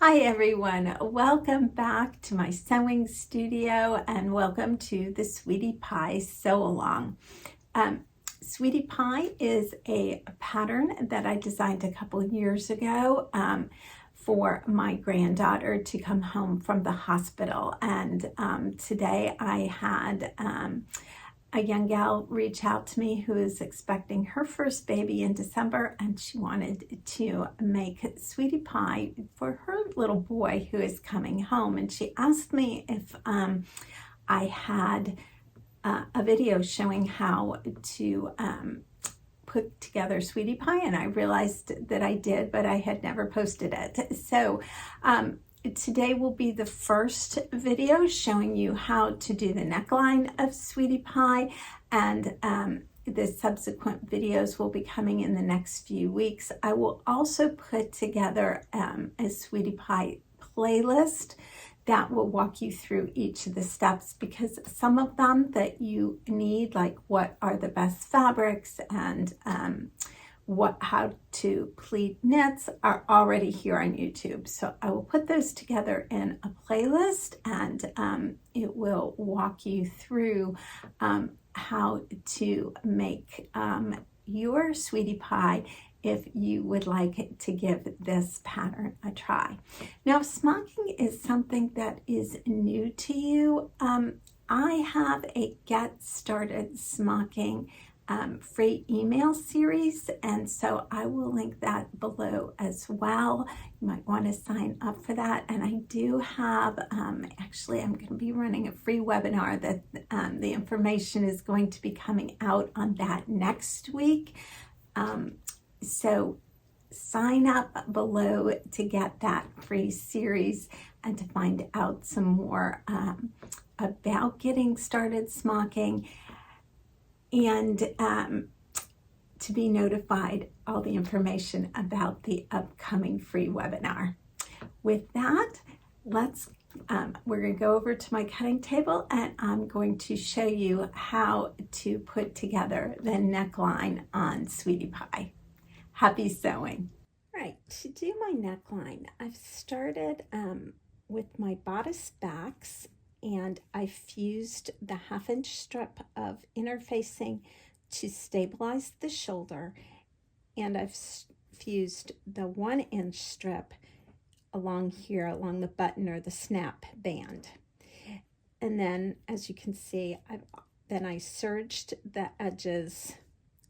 Hi everyone, welcome back to my sewing studio and welcome to the Sweetie Pie Sew Along. Sweetie Pie is a pattern that I designed a couple of years ago for my granddaughter to come home from the hospital, and today I had a young gal reach out to me who is expecting her first baby in December, and she wanted to make sweetie pie for her little boy who is coming home. And she asked me if I had a video showing how to put together sweetie pie, and I realized that I did, but I had never posted it. So today will be the first video showing you how to do the neckline of sweetie pie, and the subsequent videos will be coming in the next few weeks. I will also put together a sweetie pie playlist that will walk you through each of the steps, because some of them that you need, like what are the best fabrics and how to pleat knits, are already here on YouTube. So I will put those together in a playlist, and it will walk you through how to make your sweetie pie if you would like to give this pattern a try. Now, if smocking is something that is new to you, I have a Get Started Smocking free email series, and so I will link that below as well. You might want to sign up for that. And I do have, actually I'm going to be running a free webinar that the information is going to be coming out on that next week. So sign up below to get that free series and to find out some more about getting started smocking, and to be notified all the information about the upcoming free webinar. With that, we're going to go over to my cutting table, and I'm going to show you how to put together the neckline on sweetie pie. Happy sewing. Right, to do my neckline, I've started with my bodice backs, and I fused the 1/2 inch strip of interfacing to stabilize the shoulder, and I've fused the 1 inch strip along here, along the button or the snap band. And then, as you can see, I serged the edges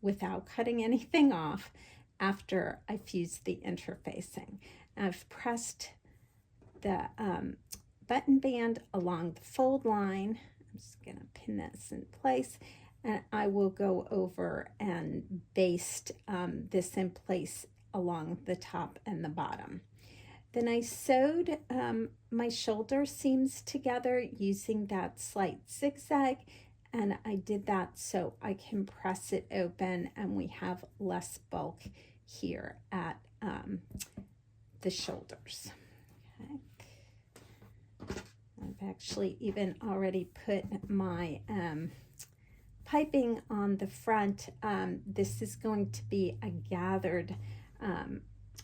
without cutting anything off after I fused the interfacing. I've pressed the button band along the fold line. I'm just going to pin this in place, and I will go over and baste this in place along the top and the bottom. Then I sewed my shoulder seams together using that slight zigzag, and I did that so I can press it open and we have less bulk here at the shoulders. Okay. I've actually even already put my piping on the front. This is going to be a gathered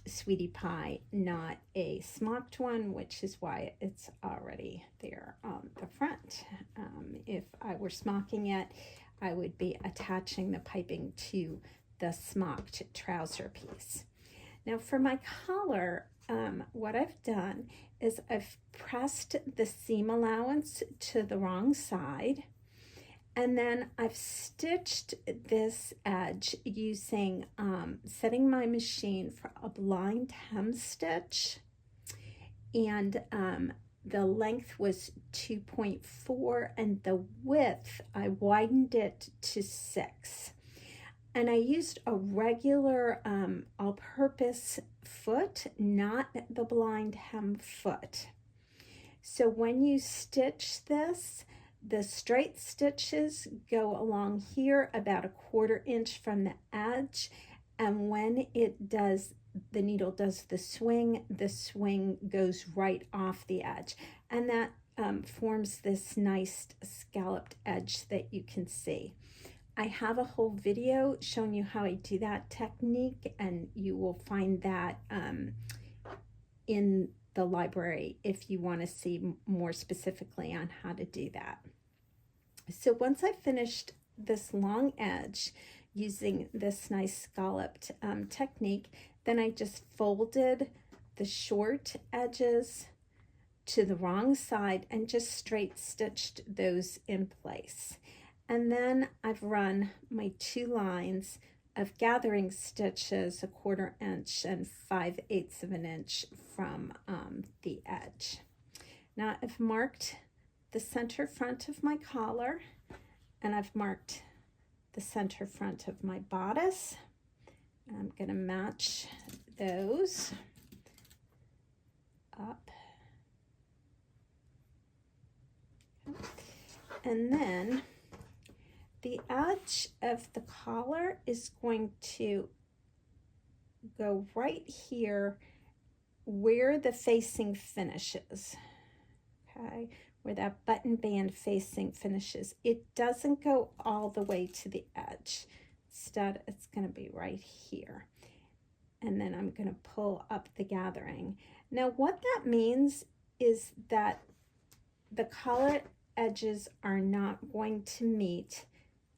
sweetie pie, not a smocked one, which is why it's already there on the front. If I were smocking it, I would be attaching the piping to the smocked trouser piece. Now for my collar, what I've done is I've pressed the seam allowance to the wrong side, and then I've stitched this edge using, setting my machine for a blind hem stitch, and the length was 2.4 and the width, I widened it to 6. And I used a regular all-purpose foot, not the blind hem foot. So when you stitch this, the straight stitches go along here about a 1/4 inch from the edge, and when the needle does the swing goes right off the edge, and that forms this nice scalloped edge that you can see. I have a whole video showing you how I do that technique, and you will find that in the library if you want to see more specifically on how to do that. So once I finished this long edge using this nice scalloped technique, then I just folded the short edges to the wrong side and just straight stitched those in place. And then I've run my 2 lines of gathering stitches, 1/4 inch and 5/8 of an inch from the edge. Now I've marked the center front of my collar, and I've marked the center front of my bodice. I'm going to match those up. And then the edge of the collar is going to go right here where the facing finishes, okay, where that button band facing finishes. It doesn't go all the way to the edge. Instead, it's going to be right here. And then I'm going to pull up the gathering. Now, what that means is that the collar edges are not going to meet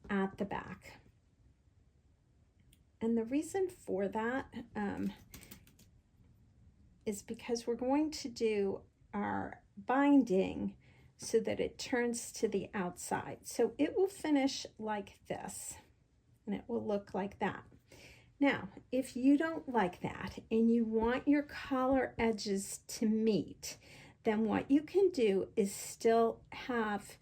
at the back. And the reason for that is because we're going to do our binding so that it turns to the outside. So it will finish like this, and it will look like that. Now, if you don't like that and you want your collar edges to meet, then what you can do is still have,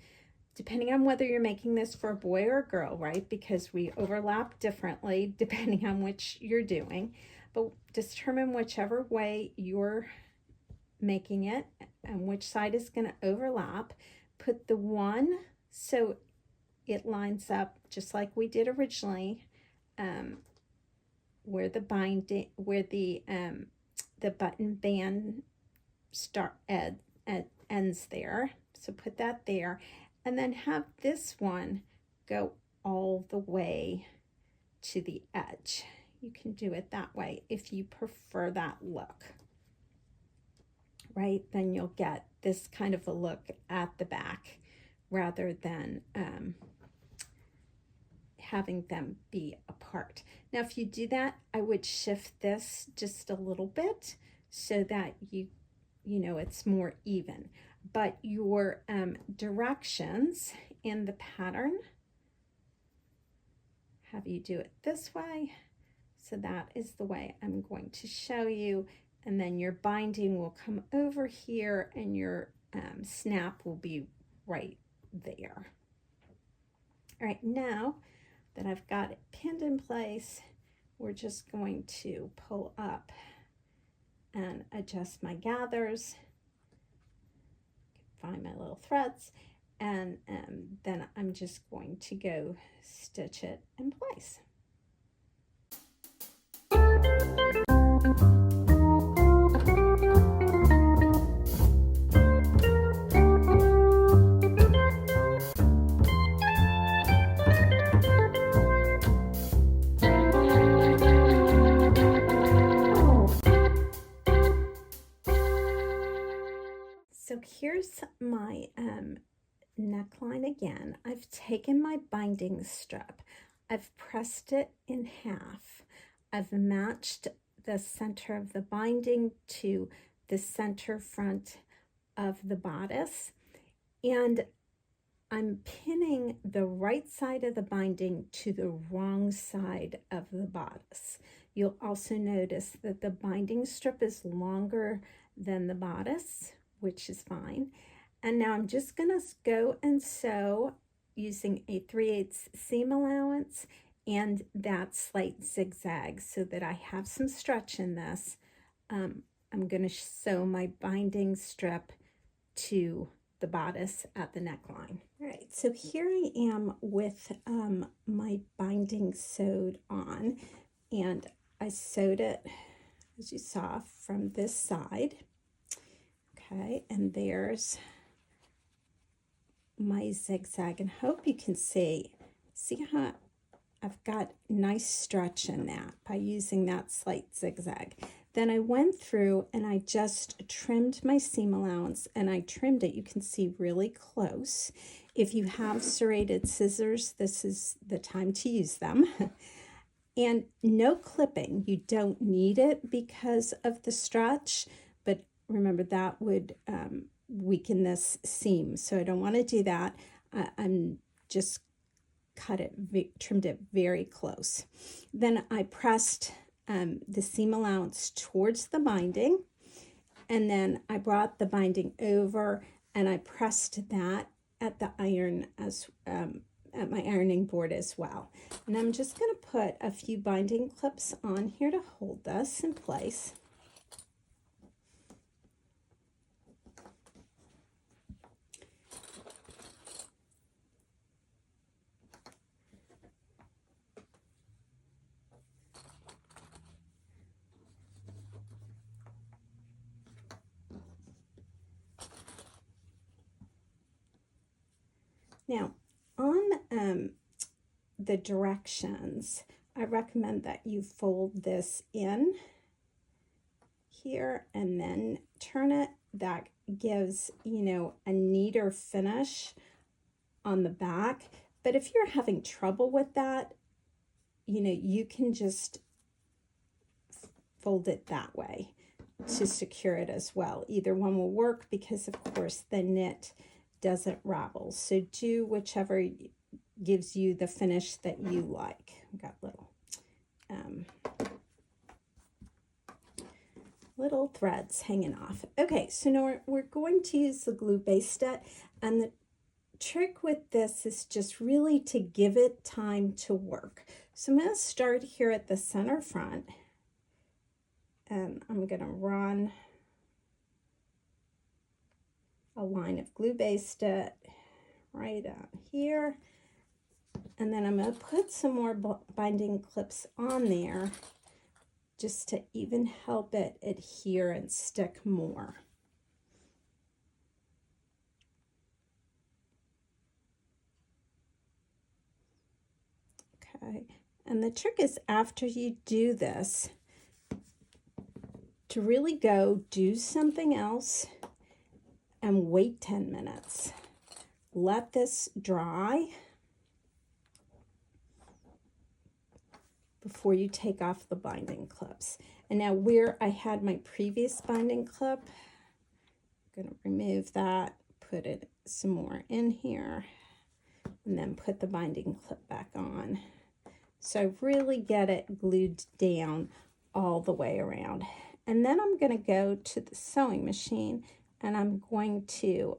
depending on whether you're making this for a boy or a girl, right? Because we overlap differently depending on which you're doing, but determine whichever way you're making it and which side is going to overlap. Put the one so it lines up just like we did originally, where the binding, where the button band ends there. So put that there, and then have this one go all the way to the edge. You can do it that way if you prefer that look, right? Then you'll get this kind of a look at the back rather than having them be apart. Now, if you do that, I would shift this just a little bit so that you know it's more even. But your directions in the pattern have you do it this way. So that is the way I'm going to show you. And then your binding will come over here and your snap will be right there. All right, now that I've got it pinned in place, we're just going to pull up and adjust my gathers, find my little threads, and then I'm just going to go stitch it in place. So here's my neckline again. I've taken my binding strip, I've pressed it in half, I've matched the center of the binding to the center front of the bodice, and I'm pinning the right side of the binding to the wrong side of the bodice. You'll also notice that the binding strip is longer than the bodice, which is fine. And now I'm just going to go and sew using a 3/8 seam allowance and that slight zigzag so that I have some stretch in this. I'm going to sew my binding strip to the bodice at the neckline. All right, so here I am with my binding sewed on, and I sewed it, as you saw, from this side. Okay, and there's my zigzag, and hope you can see how I've got nice stretch in that by using that slight zigzag. Then I went through and I just trimmed my seam allowance, and I trimmed it, you can see, really close. If you have serrated scissors, this is the time to use them. And no clipping. You don't need it because of the stretch, but remember that would weaken this seam. So I don't want to do that. I'm just trimmed it very close. Then I pressed the seam allowance towards the binding, and then I brought the binding over and I pressed that at the iron at my ironing board as well. And I'm just going to put a few binding clips on here to hold this in place. Now, on the directions, I recommend that you fold this in here and then turn it. That gives, a neater finish on the back. But if you're having trouble with that, you can just fold it that way to secure it as well. Either one will work because, of course, the knit doesn't ravel. So do whichever gives you the finish that you like. I've got little threads hanging off. Okay, so now we're going to use the glue base it, and the trick with this is just really to give it time to work. So I'm going to start here at the center front, and I'm going to run a line of glue based it right out here, and then I'm going to put some more binding clips on there just to even help it adhere and stick more. Okay, and the trick is, after you do this, to really go do something else and wait 10 minutes. Let this dry before you take off the binding clips. And now where I had my previous binding clip, I'm going to remove that, put it some more in here, and then put the binding clip back on. So really get it glued down all the way around. And then I'm going to go to the sewing machine and I'm going to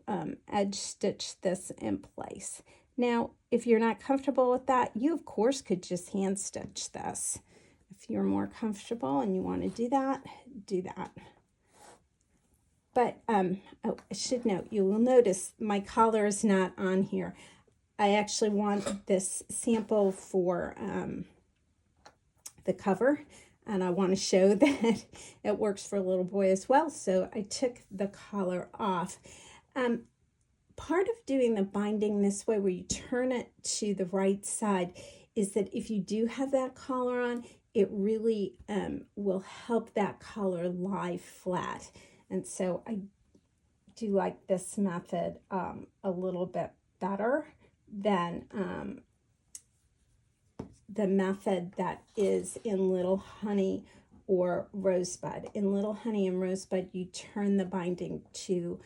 edge stitch this in place. Now, if you're not comfortable with that, you of course could just hand stitch this. If you're more comfortable and you want to do that, do that. But oh, I should note, you will notice my collar is not on here. I actually want this sample for the cover, and I want to show that it works for a little boy as well. So I took the collar off. Part of doing the binding this way, where you turn it to the right side, is that if you do have that collar on, it really will help that collar lie flat. And so I do like this method a little bit better than the method that is in Little Honey or Rosebud. In Little Honey and Rosebud, you turn the binding to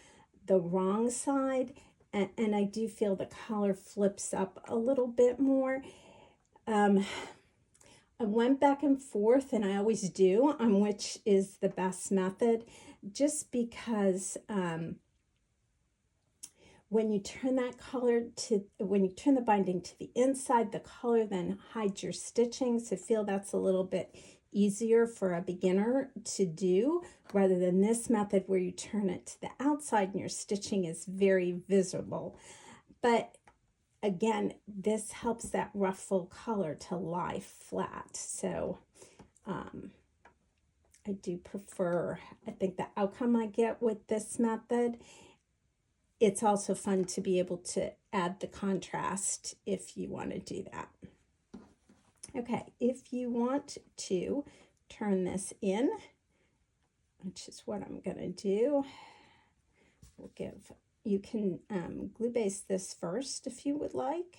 the wrong side, and I do feel the collar flips up a little bit more. I went back and forth, and I always do, on which is the best method, just because when you turn the binding to the inside, the collar then hides your stitching. So feel that's a little bit easier for a beginner to do, rather than this method where you turn it to the outside and your stitching is very visible. But again, this helps that ruffle collar to lie flat. So I do prefer, I think the outcome I get with this method, it's also fun to be able to add the contrast if you want to do that. Okay, if you want to turn this in which is what I'm going to do. You can glue base this first if you would like.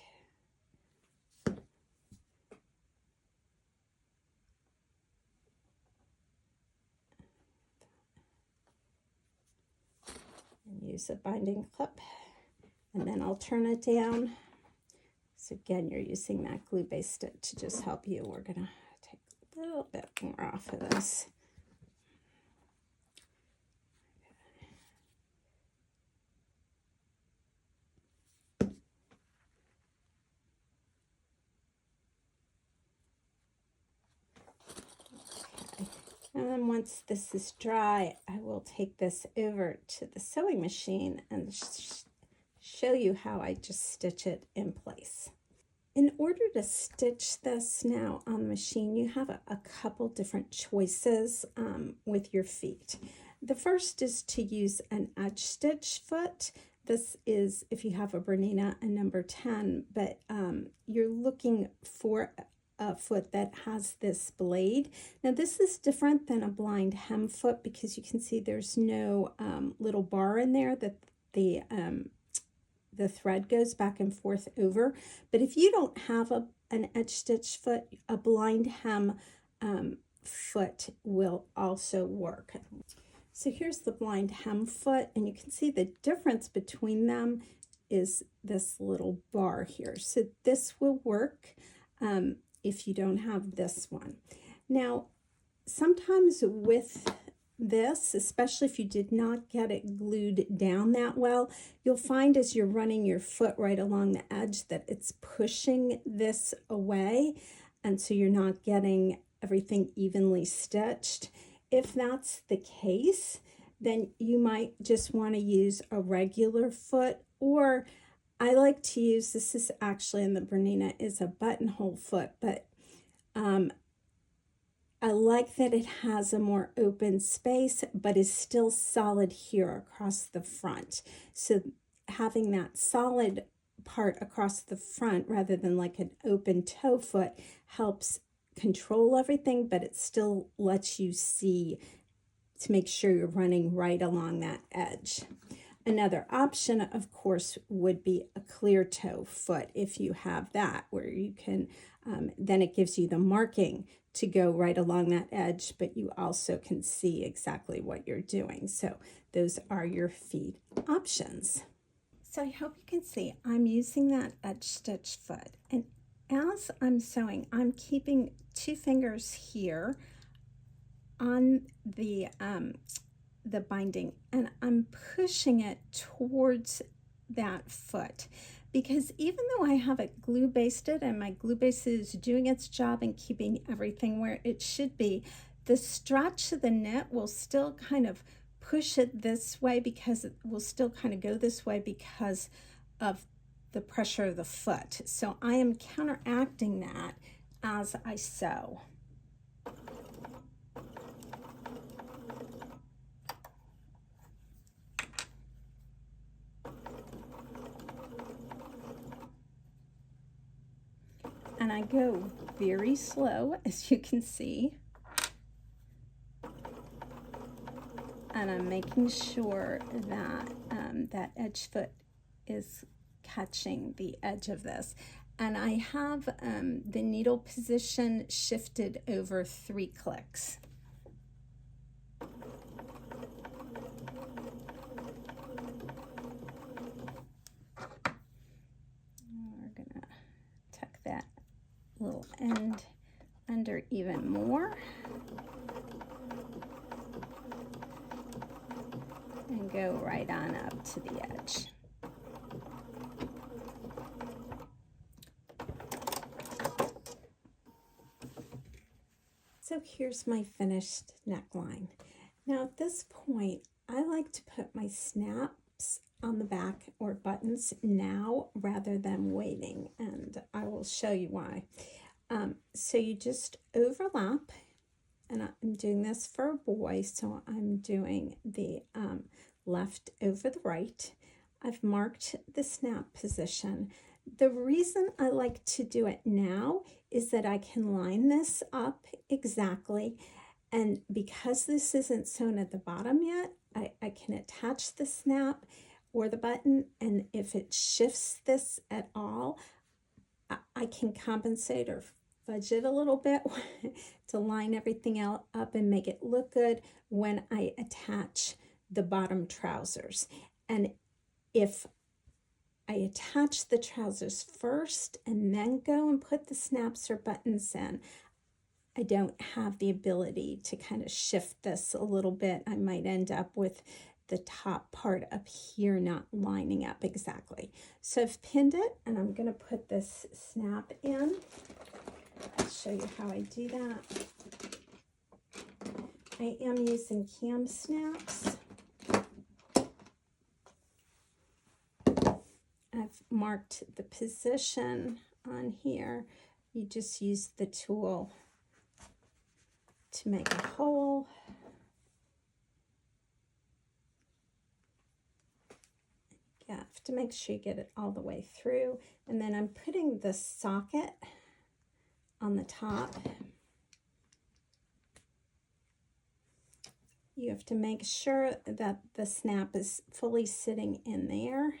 And use a binding clip, and then I'll turn it down. So again, you're using that glue base stick to just help you. We're going to take a little bit more off of this. And then once this is dry, I will take this over to the sewing machine and show you how I just stitch it in place. In order to stitch this now on the machine, you have a couple different choices with your feet. The first is to use an edge stitch foot. This is, if you have a Bernina, a number 10, but you're looking for a foot that has this blade. Now this is different than a blind hem foot because you can see there's no little bar in there that the thread goes back and forth over. But if you don't have an edge stitch foot, a blind hem foot will also work. So here's the blind hem foot, and you can see the difference between them is this little bar here. So this will work if you don't have this one. Now, sometimes with this, especially if you did not get it glued down that well, you'll find as you're running your foot right along the edge that it's pushing this away, and so you're not getting everything evenly stitched. If that's the case, then you might just want to use a regular foot, or I like to use, this is actually in the Bernina, is a buttonhole foot, but I like that it has a more open space, but is still solid here across the front. So having that solid part across the front rather than like an open toe foot helps control everything, but it still lets you see to make sure you're running right along that edge. Another option, of course, would be a clear toe foot if you have that, where you can, then it gives you the marking to go right along that edge, but you also can see exactly what you're doing. So those are your feet options. So I hope you can see I'm using that edge stitch foot, and as I'm sewing, I'm keeping 2 fingers here on the binding, and I'm pushing it towards that foot, because even though I have it glue basted and my glue base is doing its job and keeping everything where it should be, the stretch of the knit will still kind of push it this way, because it will still kind of go this way because of the pressure of the foot. So I am counteracting that as I sew. And I go very slow, as you can see. And I'm making sure that that edge foot is catching the edge of this. And I have the needle position shifted over 3 clicks. We're gonna tuck that little end under even more and go right on up to the edge. So here's my finished neckline. Now at this point, I like to put my snaps on the back or buttons now rather than waiting, and I will show you why. So you just overlap, and I'm doing this for a boy, so I'm doing the left over the right. I've marked the snap position. The reason I like to do it now is that I can line this up exactly, And because this isn't sewn at the bottom yet, I can attach the snap or the button, and if it shifts this at all, I can compensate or fudge it a little bit to line everything up and make it look good when I attach the bottom trousers. And if I attach the trousers first and then go and put the snaps or buttons in, I don't have the ability to kind of shift this a little bit. I might end up with the top part up here not lining up exactly. So I've pinned it, and I'm going to put this snap in. I'll show you how I do that. I am using cam snaps. I've marked the position on here. You just use the tool to make a hole. You have to make sure you get it all the way through. And then I'm putting the socket on the top. You have to make sure that the snap is fully sitting in there.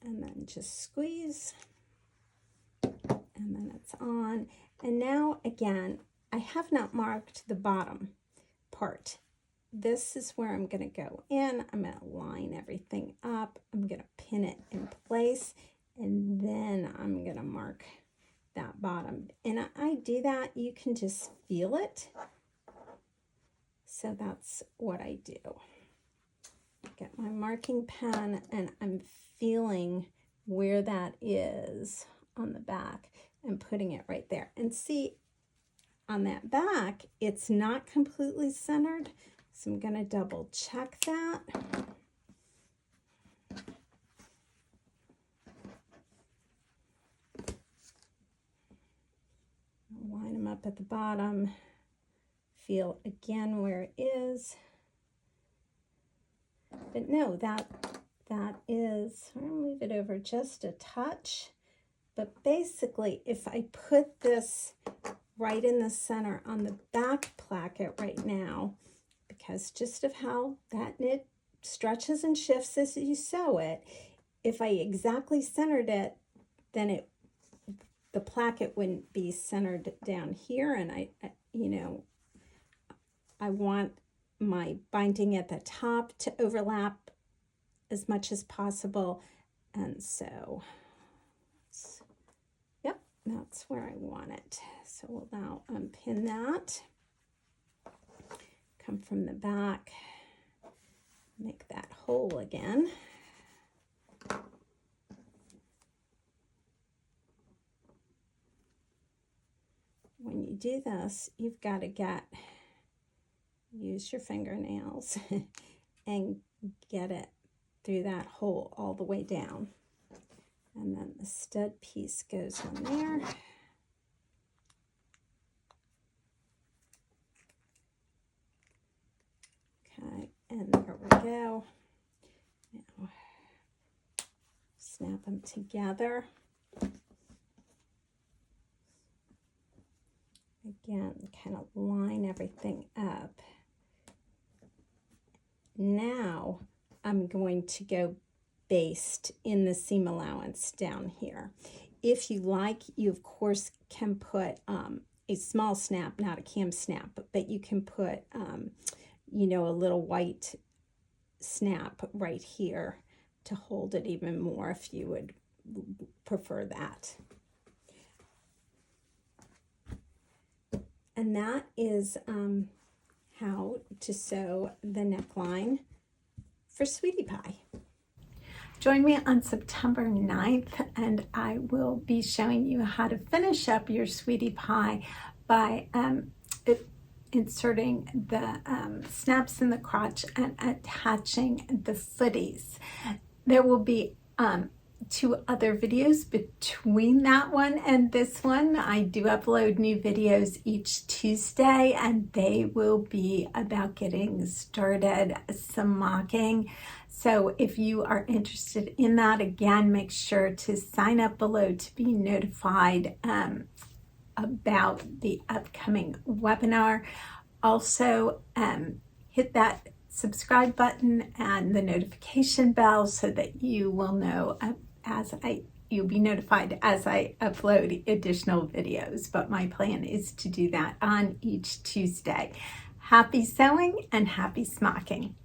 And then just squeeze. And then it's on. And now again, I have not marked the bottom part. This is where I'm going to go in. I'm going to line everything up. I'm going to pin it in place, and then I'm going to mark that bottom. And I do that, you can just feel it. So that's what I do. Get my marking pen, and I'm feeling where that is on the back and putting it right there. And see, on that back, it's not completely centered. So I'm going to double check that. Line them up at the bottom. Feel again where it is. But no, that is, I'm going to move it over just a touch. But basically, if I put this right in the center on the back placket right now, because just of how that knit stretches and shifts as you sew it, if I exactly centered it, then the placket wouldn't be centered down here, and I want my binding at the top to overlap as much as possible, and so yep, that's where I want it. So we'll now unpin that. Come from the back, make that hole again. When you do this, you've got to use your fingernails and get it through that hole all the way down. And then the stud piece goes in there. Okay, and there we go. Now, snap them together. Again, kind of line everything up. Now, I'm going to go based in the seam allowance down here. If you like, you of course can put a small snap, not a cam snap, but you can put a little white snap right here to hold it even more if you would prefer that. And that is how to sew the neckline for Sweetie Pie. Join me on September 9th, and I will be showing you how to finish up your Sweetie Pie by inserting the snaps in the crotch and attaching the footies. There will be 2 other videos between that one and this one. I do upload new videos each Tuesday, and they will be about getting started smocking. So if you are interested in that, again, make sure to sign up below to be notified about the upcoming webinar. Also, hit that subscribe button and the notification bell so that you will know you'll be notified as I upload additional videos. But my plan is to do that on each Tuesday. Happy sewing and happy smocking.